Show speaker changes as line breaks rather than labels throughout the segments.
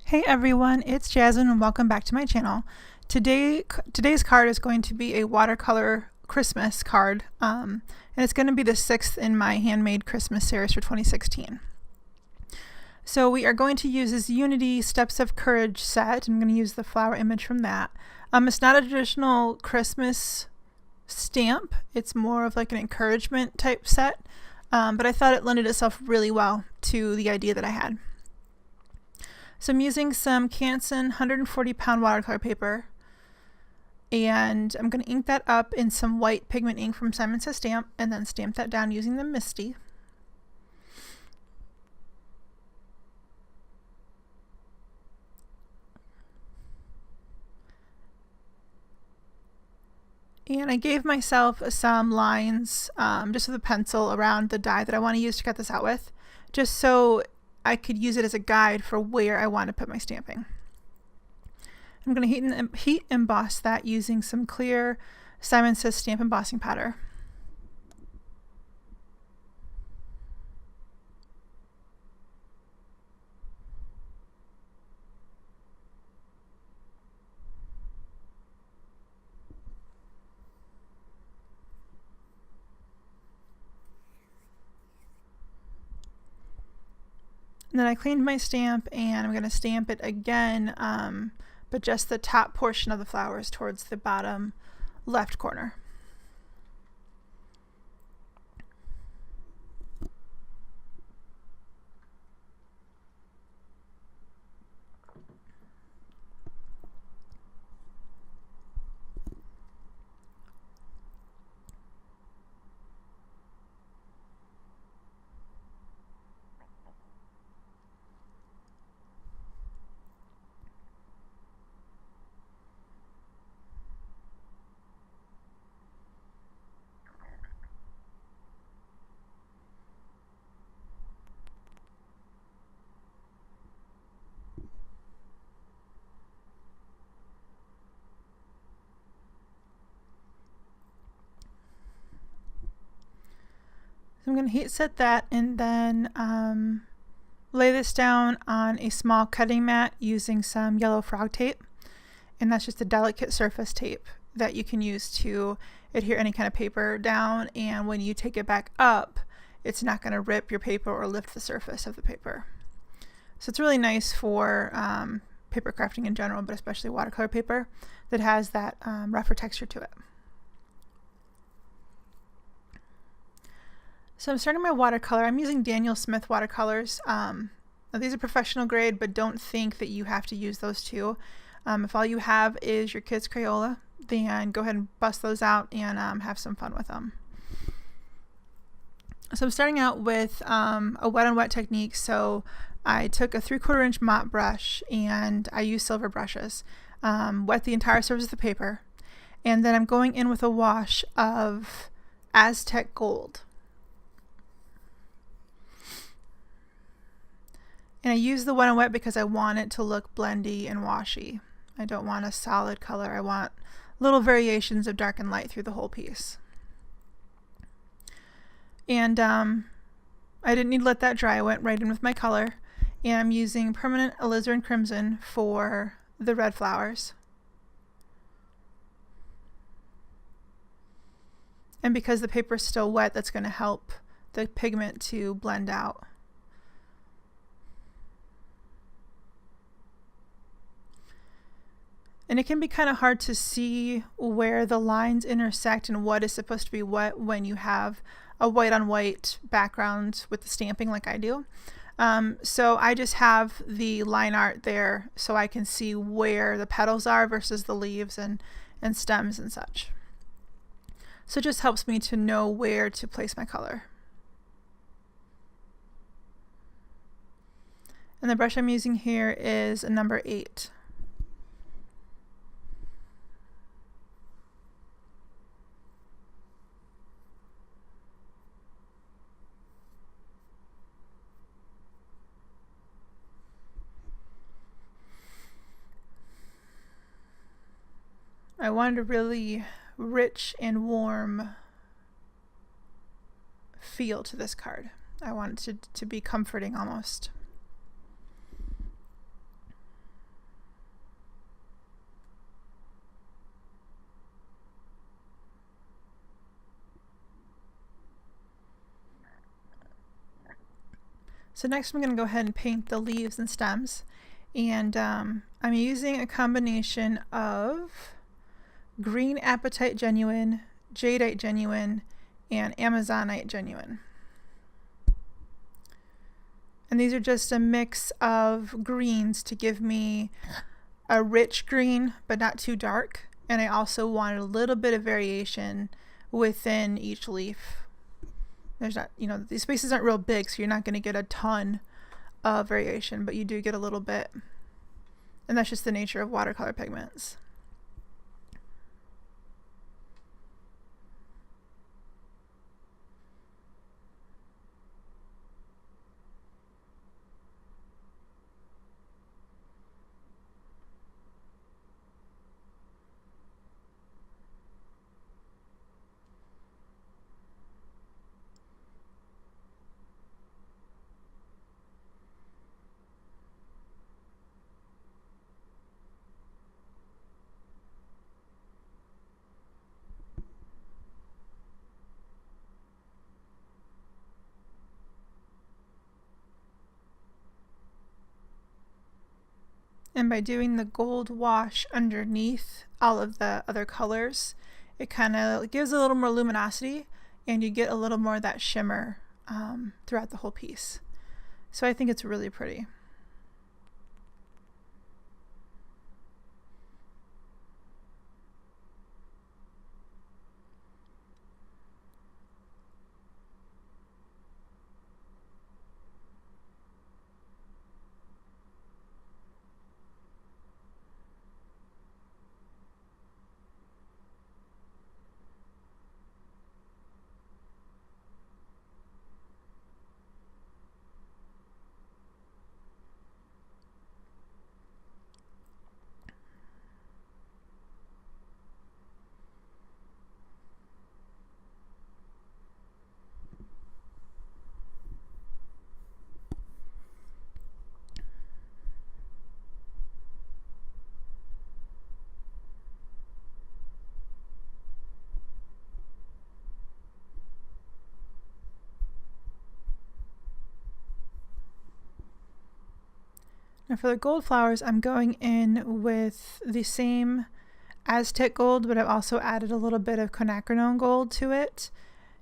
Hey everyone, it's Jasmine and welcome back to my channel. Today's card is going to be a watercolor Christmas card, and it's going to be the 6th in my Handmade Christmas series for 2016. So we are going to use this Unity Steps of Courage set. I'm going to use the flower image from that. It's not a traditional Christmas stamp, it's more of like an encouragement type set, but I thought it lended itself really well to the idea that I had. So I'm using some Canson 140-pound watercolor paper, and I'm going to ink that up in some white pigment ink from SSS Stamp, and then stamp that down using the MISTI. And I gave myself some lines just with a pencil around the die that I want to use to cut this out with, just so I could use it as a guide for where I want to put my stamping. I'm going to heat emboss that using some clear SSS Stamp embossing powder. And then I cleaned my stamp, and I'm going to stamp it again, but just the top portion of the flowers towards the bottom left corner. I'm going to heat set that, and then lay this down on a small cutting mat using some yellow frog tape, and that's just a delicate surface tape that you can use to adhere any kind of paper down, and when you take it back up, it's not going to rip your paper or lift the surface of the paper. So it's really nice for paper crafting in general, but especially watercolor paper that has that rougher texture to it. So I'm starting my watercolor. I'm using Daniel Smith watercolors. Now these are professional grade, but don't think that you have to use those too. If all you have is your kid's Crayola, then go ahead and bust those out and have some fun with them. So I'm starting out with a wet on wet technique. So I took a 3/4 inch mop brush, and I used silver brushes. Wet the entire surface of the paper, and then I'm going in with a wash of Aztec Gold. And I use the wet on wet because I want it to look blendy and washy. I don't want a solid color. I want little variations of dark and light through the whole piece. And I didn't need to let that dry. I went right in with my color. And I'm using permanent alizaron crimson for the red flowers. And because the paper is still wet, that's going to help the pigment to blend out. And it can be kind of hard to see where the lines intersect and what is supposed to be what when you have a white on white background with the stamping like I do. So I just have the line art there so I can see where the petals are versus the leaves and stems and such. So it just helps me to know where to place my color. And the brush I'm using here is a number 8. I wanted a really rich and warm feel to this card. I wanted it to be comforting almost. So next I'm going to go ahead and paint the leaves and stems, and I'm using a combination of green Apatite Genuine, Jadeite Genuine, and Amazonite Genuine. And these are just a mix of greens to give me a rich green but not too dark, and I also wanted a little bit of variation within each leaf. There's not, you know, these spaces aren't real big, so you're not going to get a ton of variation, but you do get a little bit. And that's just the nature of watercolor pigments. And by doing the gold wash underneath all of the other colors, it kind of gives a little more luminosity, and you get a little more of that shimmer throughout the whole piece. So I think it's really pretty. Now for the gold flowers, I'm going in with the same Aztec gold, but I've also added a little bit of Quinacrinone Gold to it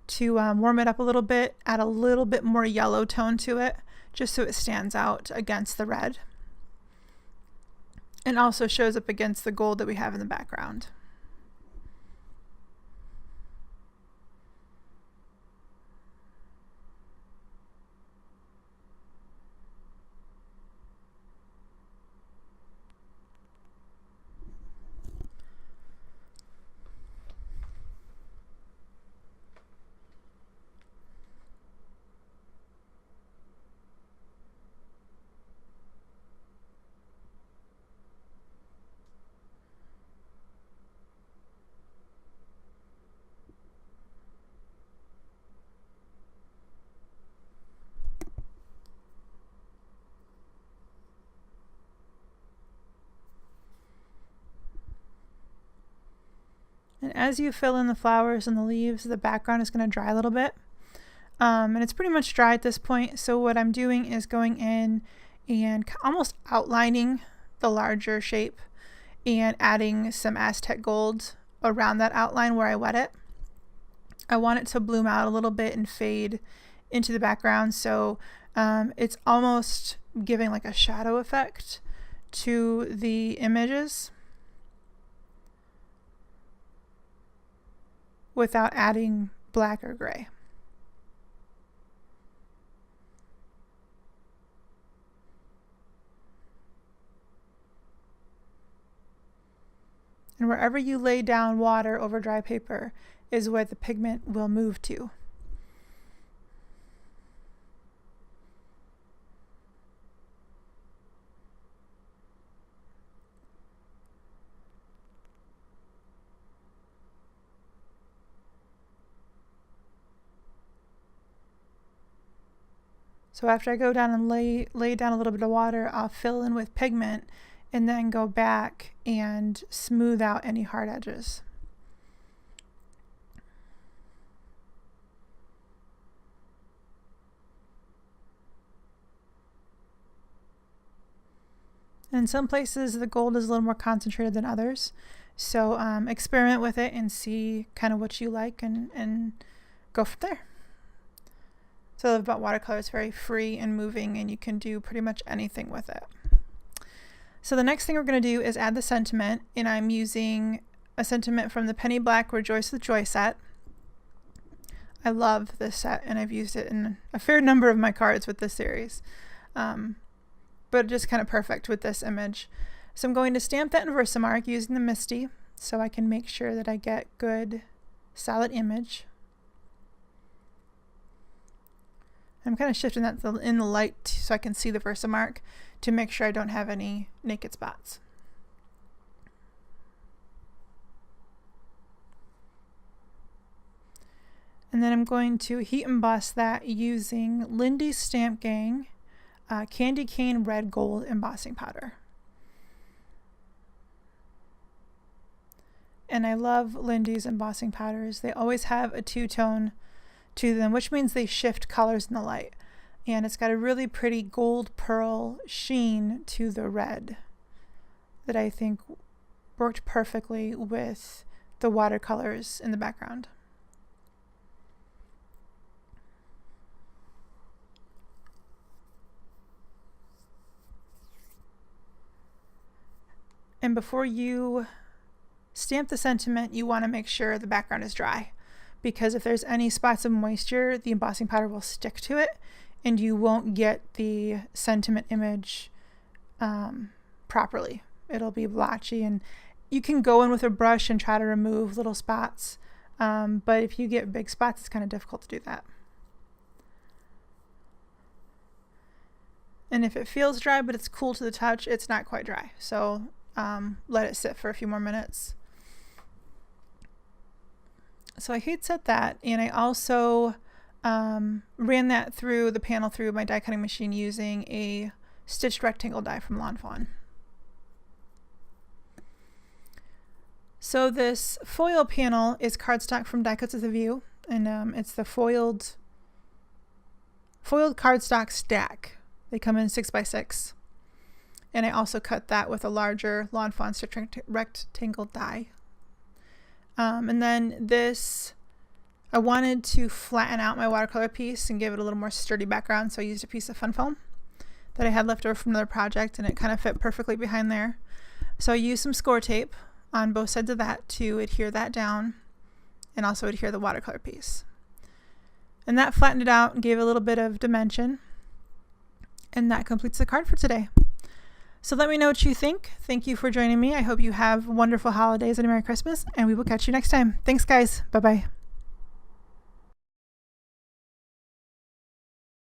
to warm it up a little bit, add a little bit more yellow tone to it, just so it stands out against the red. And also shows up against the gold that we have in the background. And as you fill in the flowers and the leaves, the background is going to dry a little bit. And it's pretty much dry at this point. So what I'm doing is going in and almost outlining the larger shape and adding some Aztec gold around that outline where I wet it. I want it to bloom out a little bit and fade into the background. So it's almost giving like a shadow effect to the images, without adding black or gray. And wherever you lay down water over dry paper is where the pigment will move to. So after I go down and lay down a little bit of water, I'll fill in with pigment and then go back and smooth out any hard edges. In some places the gold is a little more concentrated than others, so experiment with it and see kind of what you like and go from there. So I love about watercolor, it's very free and moving and you can do pretty much anything with it. So the next thing we're going to do is add the sentiment, and I'm using a sentiment from the Penny Black Rejoice with Joy set. I love this set and I've used it in a fair number of my cards with this series. But just kind of perfect with this image. So I'm going to stamp that in Versamark using the MISTI so I can make sure that I get good solid image. I'm kind of shifting that in the light so I can see the Versamark to make sure I don't have any naked spots. And then I'm going to heat emboss that using Lindys Stamp Gang Candy Cane Red Gold embossing powder. And I love Lindys embossing powders. They always have a two-tone to them, which means they shift colors in the light. And it's got a really pretty gold pearl sheen to the red that I think worked perfectly with the watercolors in the background. And before you stamp the sentiment, you want to make sure the background is dry, because if there's any spots of moisture, the embossing powder will stick to it and you won't get the sentiment image properly. It'll be blotchy, and you can go in with a brush and try to remove little spots, but if you get big spots, it's kind of difficult to do that. And if it feels dry but it's cool to the touch, it's not quite dry. So let it sit for a few more minutes. So I heat set that, and I also ran that through the panel through my die cutting machine using a stitched rectangle die from Fawn. So this foil panel is cardstock from Die Cuts with a View, and it's the foiled cardstock stack. They come in 6x6. And I also cut that with a larger Lawn Fawn stitched rectangle die. And then this, I wanted to flatten out my watercolor piece and give it a little more sturdy background, so I used a piece of fun foam that I had left over from another project, and it kind of fit perfectly behind there. So I used some score tape on both sides of that to adhere that down and also adhere the watercolor piece. And that flattened it out and gave it a little bit of dimension. And that completes the card for today. So let me know what you think. Thank you for joining me. I hope you have wonderful holidays and a Merry Christmas, and we will catch you next time. Thanks, guys. Bye-bye.